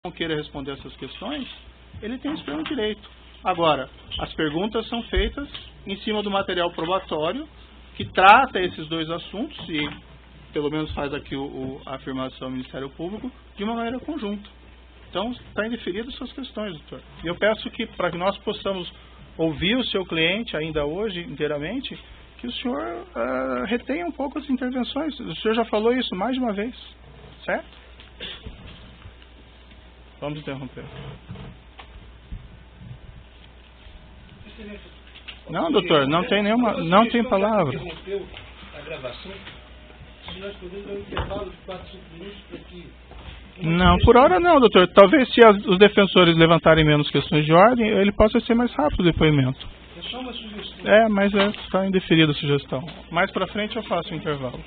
não queira responder essas questões, ele tem esse pleno direito. Agora, as perguntas são feitas em cima do material probatório que trata esses dois assuntos e, pelo menos faz aqui a afirmação do Ministério Público, de uma maneira conjunta. Então, está indeferido suas questões, doutor. E eu peço que, para que nós possamos ouvir o seu cliente ainda hoje inteiramente, que o senhor retenha um pouco as intervenções. O senhor já falou isso mais de uma vez, certo? Vamos interromper. Não, doutor, não tem nenhuma, não tem palavra. Interrompeu a gravação. Se nós podemos dar um intervalo de 4, 5 minutos para que... Não, por hora não, doutor. Talvez se os defensores levantarem menos questões de ordem, ele possa ser mais rápido o depoimento. É só uma sugestão. Mas está indeferida a sugestão. Mais para frente eu faço o intervalo.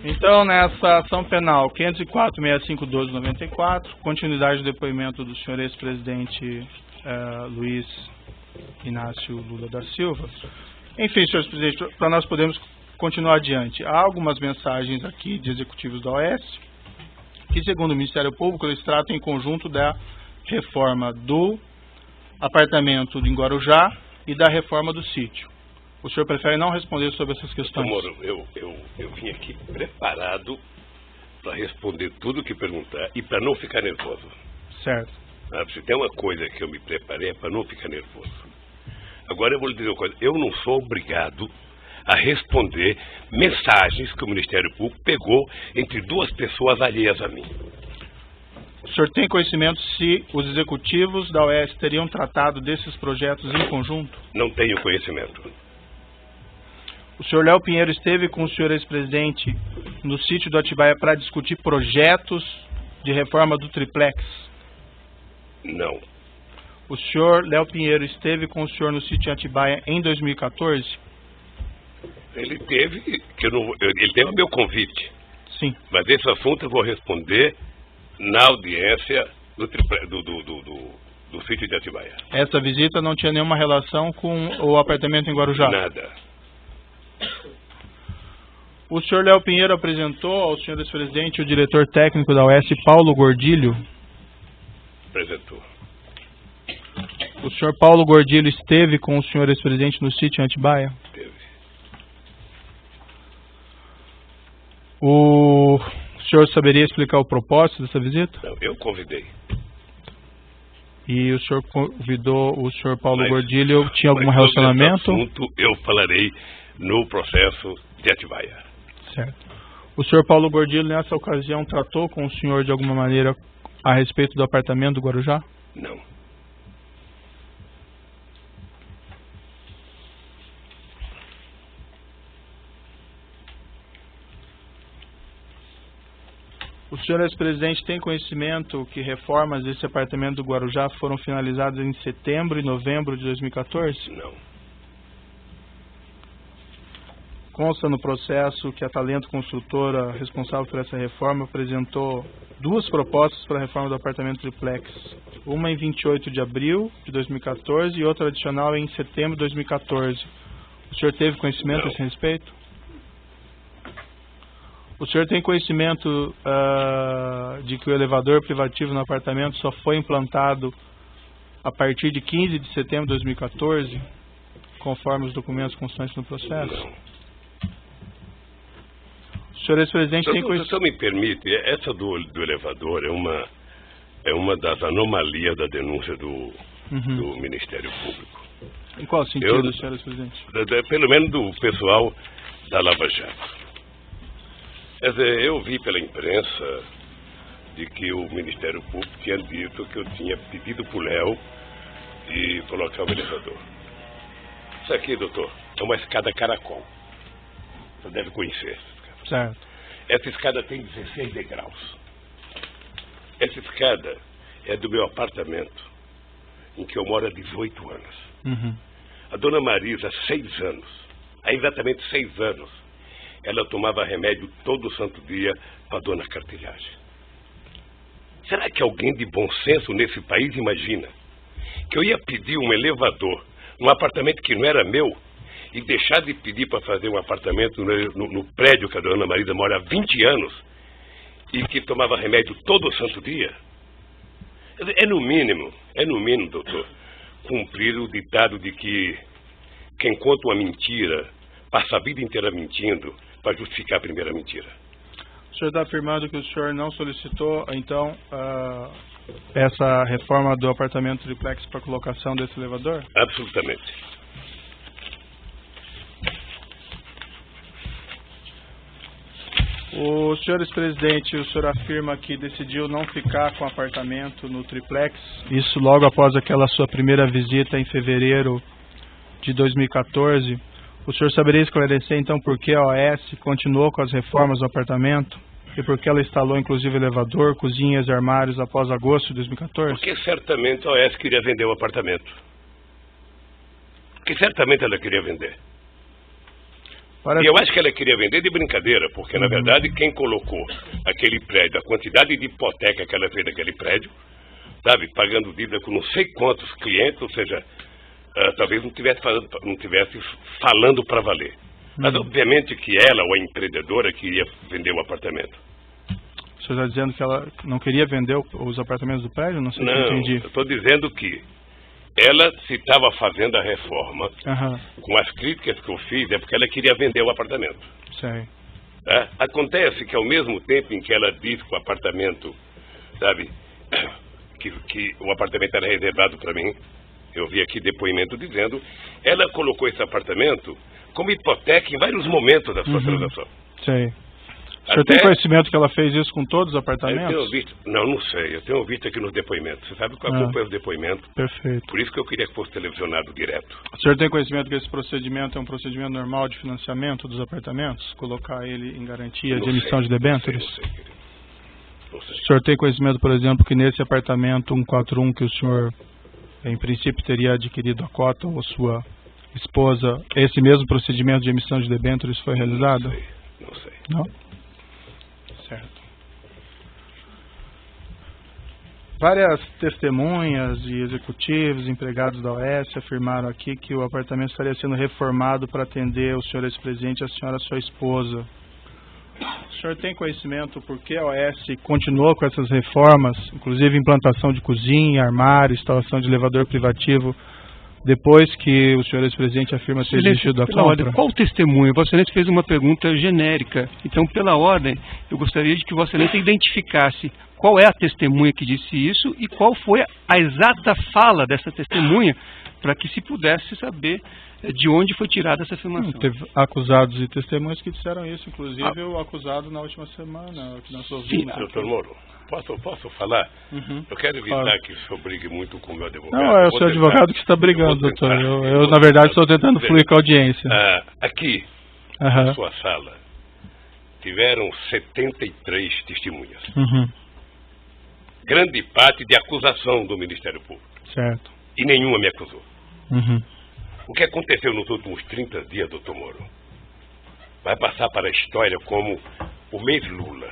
Então, nessa ação penal 504-65-12-94, continuidade do depoimento do senhor ex-presidente Luiz Inácio Lula da Silva. Enfim, senhores presidentes, para nós podermos continuar adiante, há algumas mensagens aqui de executivos da OAS, que segundo o Ministério Público, eles tratam em conjunto da reforma do apartamento em Guarujá e da reforma do sítio. O senhor prefere não responder sobre essas questões? Moro, eu vim aqui preparado para responder tudo que perguntar e para não ficar nervoso. Certo. Se tem uma coisa que eu me preparei é para não ficar nervoso. Agora eu vou lhe dizer uma coisa. Eu não sou obrigado a responder mensagens que o Ministério Público pegou entre duas pessoas alheias a mim. O senhor tem conhecimento se os executivos da OAS teriam tratado desses projetos em conjunto? Não tenho conhecimento. O senhor Léo Pinheiro esteve com o senhor ex-presidente no sítio do Atibaia para discutir projetos de reforma do triplex? Não. O senhor Léo Pinheiro esteve com o senhor no sítio Atibaia em 2014? Ele teve o meu convite. Sim. Mas esse assunto eu vou responder na audiência do sítio de Atibaia. Essa visita não tinha nenhuma relação com o apartamento em Guarujá? Nada. O senhor Léo Pinheiro apresentou ao senhor ex-presidente o diretor técnico da OAS, Paulo Gordilho? Apresentou. O senhor Paulo Gordilho esteve com o senhor ex-presidente no sítio em Atibaia? Teve. O senhor saberia explicar o propósito dessa visita? Não, eu convidei. E o senhor convidou o senhor Paulo Gordilho, tinha algum relacionamento? Sobre esse assunto eu falarei no processo de Atibaia. Certo. O senhor Paulo Gordilho, nessa ocasião, tratou com o senhor de alguma maneira a respeito do apartamento do Guarujá? Não. O senhor ex-presidente tem conhecimento que reformas desse apartamento do Guarujá foram finalizadas em setembro e novembro de 2014? Não. Consta no processo que a Talento Construtora, responsável por essa reforma, apresentou duas propostas para a reforma do apartamento triplex. Uma em 28 de abril de 2014 e outra adicional em setembro de 2014. O senhor teve conhecimento a esse respeito? O senhor tem conhecimento de que o elevador privativo no apartamento só foi implantado a partir de 15 de setembro de 2014, conforme os documentos constantes no processo? Não. O senhor ex-presidente tem conhecimento... Se o senhor me permite, essa do elevador é uma das anomalias da denúncia do Ministério Público. Em qual sentido, senhor ex-presidente? Pelo menos do pessoal da Lava Jato. Quer dizer, eu vi pela imprensa de que o Ministério Público tinha dito que eu tinha pedido para o Léo e colocar o elevador. Isso aqui, doutor, é uma escada caracol. Você deve conhecer. Certo. Essa escada tem 16 degraus. Essa escada é do meu apartamento, em que eu moro há 18 anos. A dona Marisa, há 6 anos, há exatamente 6 anos, ela tomava remédio todo santo dia para a dona Cartilhagem. Será que alguém de bom senso nesse país imagina que eu ia pedir um elevador num apartamento que não era meu e deixar de pedir para fazer um apartamento no prédio que a dona Marisa mora há 20 anos e que tomava remédio todo santo dia? É no mínimo, doutor, cumprir o ditado de que quem conta uma mentira passa a vida inteira mentindo para justificar a primeira mentira. O senhor está afirmando que o senhor não solicitou, então, essa reforma do apartamento triplex para colocação desse elevador? Absolutamente. O senhor ex-presidente, o senhor afirma que decidiu não ficar com o apartamento no triplex, isso logo após aquela sua primeira visita em fevereiro de 2014. O senhor saberia esclarecer, então, por que a OAS continuou com as reformas do apartamento e por que ela instalou, inclusive, elevador, cozinhas e armários após agosto de 2014? Porque certamente a OAS queria vender o apartamento. Porque certamente ela queria vender. E eu acho que ela queria vender de brincadeira, porque, na verdade, quem colocou aquele prédio, a quantidade de hipoteca que ela fez daquele prédio, sabe, pagando dívida com não sei quantos clientes, ou seja, talvez não tivesse falando para valer. Mas, obviamente, que ela ou a empreendedora queria vender o apartamento. O senhor está dizendo que ela não queria vender os apartamentos do prédio? Não sei se eu entendi. Eu estou dizendo que ela, se estava fazendo a reforma, com as críticas que eu fiz, é porque ela queria vender o apartamento. Sei. Acontece que, ao mesmo tempo em que ela disse que o apartamento, sabe, que o apartamento era reservado para mim, eu vi aqui depoimento dizendo, ela colocou esse apartamento como hipoteca em vários momentos da sua transação. Sei. O senhor tem conhecimento que ela fez isso com todos os apartamentos? Eu tenho visto, não sei, eu tenho visto aqui nos depoimentos. Você sabe que eu acompanho os depoimentos. Perfeito. Por isso que eu queria que fosse televisionado direto. O senhor tem conhecimento que esse procedimento é um procedimento normal de financiamento dos apartamentos? Colocar ele em garantia de emissão de debêntures? Não sei, querido. Não sei. O senhor tem conhecimento, por exemplo, que nesse apartamento 141 que o senhor, em princípio, teria adquirido a cota, ou sua esposa, esse mesmo procedimento de emissão de debêntures foi realizado? Não sei. Não? Certo. Várias testemunhas e executivos, empregados da OAS, afirmaram aqui que o apartamento estaria sendo reformado para atender o senhor ex-presidente e a senhora, sua esposa. O senhor tem conhecimento por que a OAS continuou com essas reformas, inclusive implantação de cozinha, armário, instalação de elevador privativo, depois que o senhor ex-presidente afirma ter desistido da compra? Ordem, qual o testemunho? Vossa Excelência fez uma pergunta genérica. Então, pela ordem, eu gostaria de que Vossa Excelência identificasse qual é a testemunha que disse isso e qual foi a exata fala dessa testemunha, para que se pudesse saber de onde foi tirada essa afirmação. Teve acusados e testemunhas que disseram isso, inclusive o acusado na última semana, que nós ouvimos. Sim, doutor Moro, posso falar? Eu quero evitar que o senhor brigue muito com o meu advogado. Não, é o seu advogado que está brigando, doutor. Eu, na verdade, estou tentando fluir com a audiência. Aqui, na sua sala, tiveram 73 testemunhas. Grande parte de acusação do Ministério Público. Certo. E nenhuma me acusou. O que aconteceu nos últimos 30 dias, doutor Moro, vai passar para a história como o mês Lula.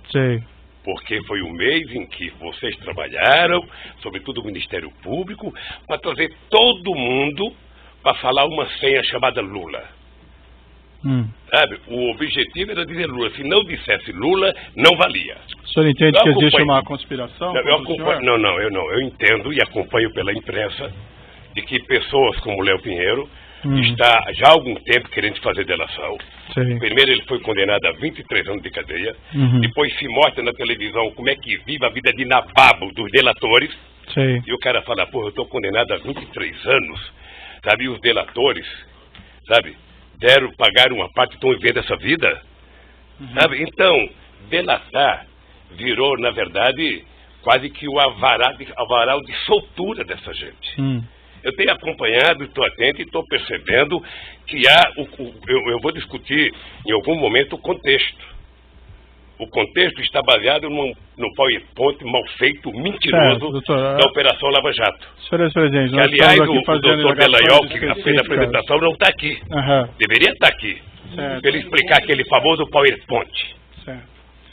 Sei. Porque foi o mês em que vocês trabalharam, sobretudo o Ministério Público, para trazer todo mundo para falar uma senha chamada Lula. Sabe? O objetivo era dizer Lula. Se não dissesse Lula, não valia. O senhor entende que existe uma conspiração? Eu entendo e acompanho pela imprensa de que pessoas como Léo Pinheiro está já há algum tempo querendo fazer delação. Sim. Primeiro ele foi condenado a 23 anos de cadeia. Depois se mostra na televisão como é que vive a vida de nababo dos delatores. Sim. E o cara fala, eu estou condenado a 23 anos. Sabe, e os delatores, sabe, pagaram uma parte, estão vivendo essa vida. Sabe, então, delatar virou, na verdade, quase que o avaral de soltura dessa gente. Eu tenho acompanhado, estou atento e estou percebendo que eu vou discutir em algum momento o contexto. O contexto está baseado no PowerPoint mal feito, mentiroso, da Operação Lava Jato. Senhor presidente, que, aliás, o doutor Delayol, que fez a apresentação, não está aqui. Deveria estar aqui. Para ele explicar aquele famoso PowerPoint.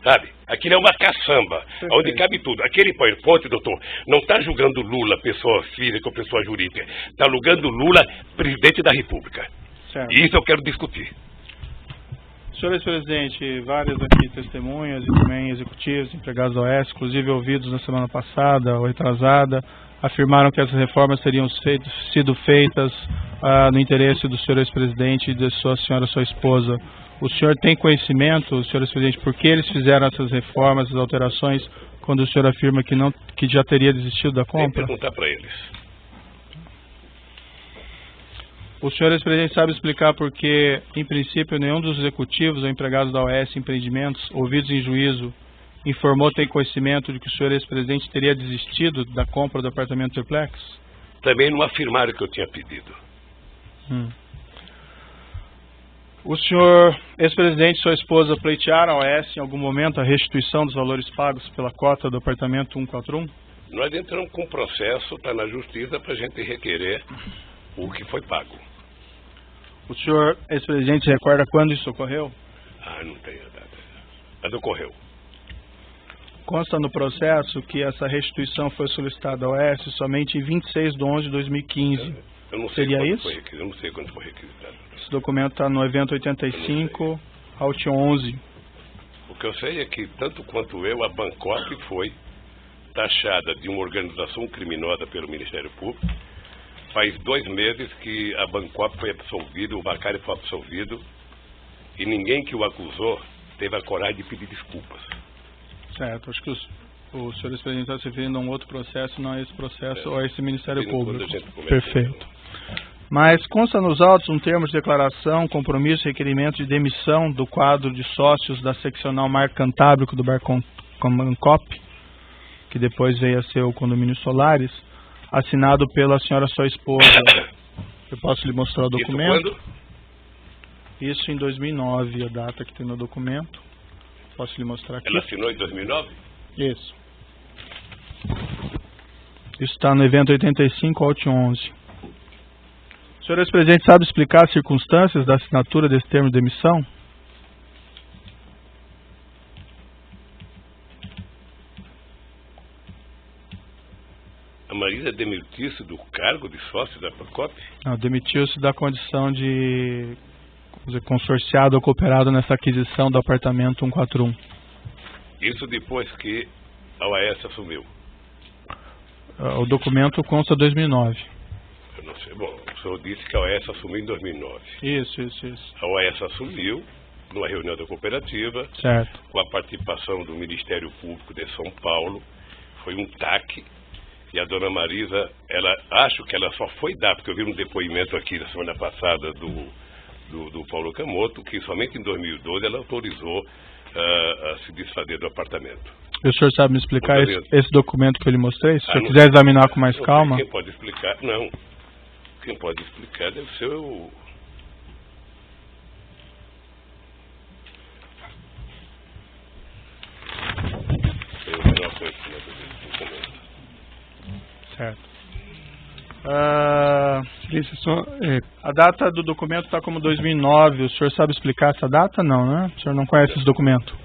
Sabe? Aquilo é uma caçamba, onde cabe tudo. Aquele PowerPoint, doutor, não está julgando Lula, pessoa física ou pessoa jurídica. Está julgando Lula, presidente da República. Certo. E isso eu quero discutir. Senhor ex-presidente, várias aqui testemunhas e também executivos, empregados da OAS, inclusive ouvidos na semana passada ou retrasada, afirmaram que essas reformas teriam sido feitas no interesse do senhor ex-presidente e da sua esposa. O senhor tem conhecimento, senhor ex-presidente, por que eles fizeram essas reformas, essas alterações, quando o senhor afirma que já teria desistido da Tem que compra? perguntar para eles. O senhor ex-presidente sabe explicar por que, em princípio, nenhum dos executivos ou empregados da OAS Empreendimentos, ouvidos em juízo, informou ter conhecimento de que o senhor ex-presidente teria desistido da compra do apartamento triplex? Também não afirmaram que eu tinha pedido. O senhor ex-presidente e sua esposa pleitearam a OAS em algum momento a restituição dos valores pagos pela cota do apartamento 141? Nós entramos com um processo, está na justiça, para a gente requerer o que foi pago. O senhor ex-presidente recorda quando isso ocorreu? Não tenho a data. Mas ocorreu. Consta no processo que essa restituição foi solicitada ao OAS somente em 26 de 11 de 2015. Eu não sei Seria quando isso? foi requisitado. Eu não sei quando foi requisitado. Esse documento está no evento 85, Alt 11. O que eu sei é que, tanto quanto eu, a Bancop foi taxada de uma organização criminosa pelo Ministério Público. Faz 2 meses que a Bancop foi absolvido, o Bacari foi absolvido, e ninguém que o acusou teve a coragem de pedir desculpas. Certo, acho que o senhor ex-presidente está se referindo a um outro processo, não a esse processo ou a esse Ministério Público. Perfeito. Mas consta nos autos um termo de declaração, compromisso e requerimento de demissão do quadro de sócios da seccional Mar Cantábrico do Bancop, que depois veio a ser o condomínio Solares, assinado pela senhora sua esposa. Eu posso lhe mostrar o documento? Isso quando? Isso em 2009, a data que tem no documento. Posso lhe mostrar aqui? Ela assinou em 2009? Isso. Isso está no evento 85, Alt 11. O senhor ex-presidente sabe explicar as circunstâncias da assinatura desse termo de demissão? A Marisa demitiu-se do cargo de sócio da Bancop? Não, demitiu-se da condição de consorciado ou cooperado nessa aquisição do apartamento 141. Isso depois que a OAS assumiu? O documento consta 2009. Eu não sei. Bom, o senhor disse que a OAS assumiu em 2009. Isso. A OAS assumiu numa reunião da cooperativa, Certo. com a participação do Ministério Público de São Paulo. Foi um TAC. E a dona Marisa, acho que ela só foi dar, porque eu vi um depoimento aqui na semana passada do Paulo Camoto, que somente em 2012 ela autorizou a se desfazer do apartamento. E o senhor sabe me explicar esse documento que eu lhe mostrei? Se o senhor quiser sei. examinar com mais calma. Quem pode explicar? Não. Quem pode explicar deve ser o... Eu não conheço desse documento. Certo. A data do documento está como 2009. O senhor sabe explicar essa data? Não, né? O senhor não conhece esse documento?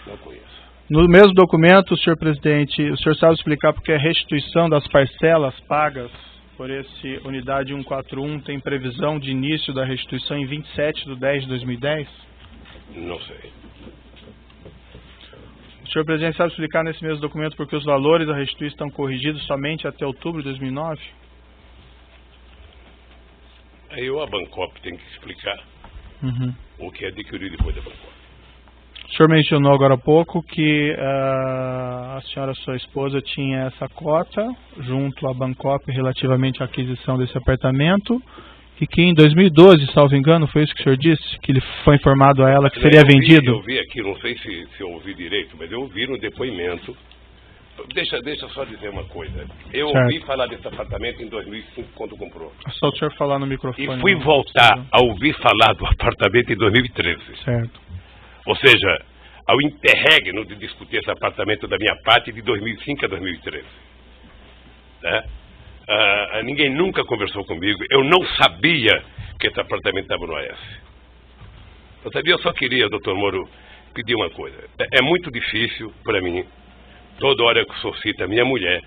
Não conheço. No mesmo documento, senhor presidente, o senhor sabe explicar porque a restituição das parcelas pagas por esse unidade 141 tem previsão de início da restituição em 27 de 10 de 2010? Não sei. O senhor presidente sabe explicar nesse mesmo documento porque os valores da restituição estão corrigidos somente até outubro de 2009? Aí a Bancop tem que explicar o que adquiriu depois da Bancop. O senhor mencionou agora há pouco que a senhora, sua esposa, tinha essa cota junto à Bancop relativamente à aquisição desse apartamento e que em 2012, salvo engano, foi isso que o senhor disse? Que ele foi informado a ela que seria vendido? Eu vi aqui, não sei se eu ouvi direito, mas eu ouvi no depoimento. Deixa só dizer uma coisa. Eu ouvi falar desse apartamento em 2005, quando comprou. Só o senhor falar no microfone. E fui voltar a ouvir falar do apartamento em 2013. Certo. Ou seja, ao interregno de discutir esse apartamento da minha parte de 2005 a 2013. Né? Ninguém nunca conversou comigo. Eu não sabia que esse apartamento estava no AS. Eu só queria, doutor Moro, pedir uma coisa. É muito difícil para mim, toda hora que eu suscito a minha mulher,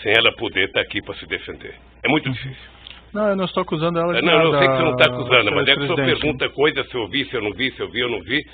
sem ela poder estar aqui para se defender. É muito difícil. Não, eu não estou acusando ela de Não, nada, eu sei que você não está acusando, mas é que o senhor presidente. pergunta coisas, se eu vi, se eu não vi, se eu vi ou não vi.